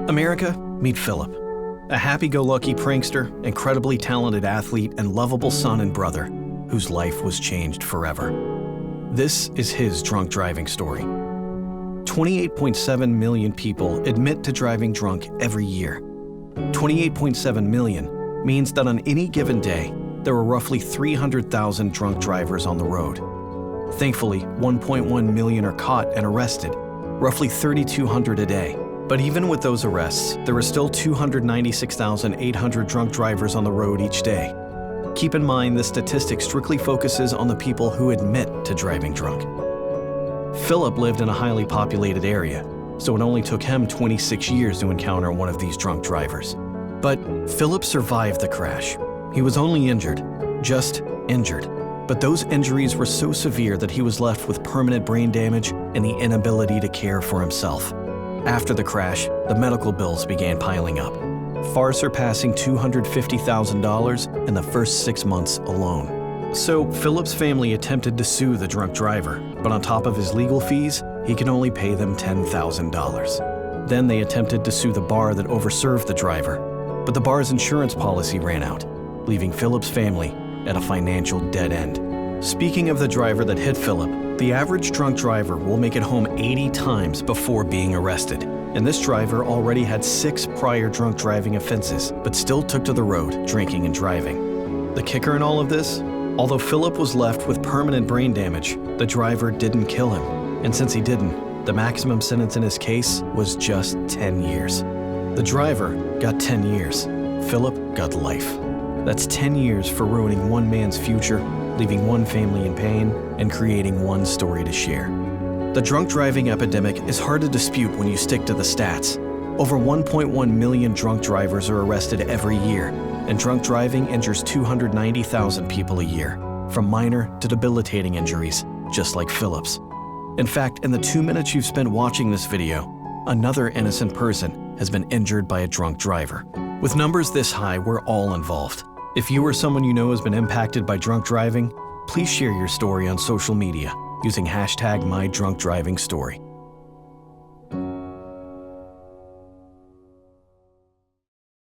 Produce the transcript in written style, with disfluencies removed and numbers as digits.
America, meet Philip, a happy-go-lucky prankster, incredibly talented athlete, and lovable son and brother whose life was changed forever. This is his drunk driving story. 28.7 million people admit to driving drunk every year. 28.7 million means that on any given day, there are roughly 300,000 drunk drivers on the road. Thankfully, 1.1 million are caught and arrested, roughly 3,200 a day. But even with those arrests, there are still 296,800 drunk drivers on the road each day. Keep in mind, this statistic strictly focuses on the people who admit to driving drunk. Philip lived in a highly populated area, so it only took him 26 years to encounter one of these drunk drivers. But Philip survived the crash. He was only injured, just injured. But those injuries were so severe that he was left with permanent brain damage and the inability to care for himself. After the crash, the medical bills began piling up, far surpassing $250,000 in the first 6 months alone. So Philip's family attempted to sue the drunk driver, but on top of his legal fees, he could only pay them $10,000. Then they attempted to sue the bar that overserved the driver, but the bar's insurance policy ran out, leaving Philip's family at a financial dead end. Speaking of the driver that hit Philip, the average drunk driver will make it home 80 times before being arrested. And this driver already had 6 prior drunk driving offenses, but still took to the road drinking and driving. The kicker in all of this? Although Philip was left with permanent brain damage, the driver didn't kill him. And since he didn't, the maximum sentence in his case was just 10 years. The driver got 10 years. Philip got life. That's 10 years for ruining one man's future, leaving one family in pain, and creating one story to share. The drunk driving epidemic is hard to dispute when you stick to the stats. Over 1.1 million drunk drivers are arrested every year, and drunk driving injures 290,000 people a year, from minor to debilitating injuries, just like Philip's. In fact, in the 2 minutes you've spent watching this video, another innocent person has been injured by a drunk driver. With numbers this high, we're all involved. If you or someone you know has been impacted by drunk driving, please share your story on social media using #MyDrunkDrivingStory.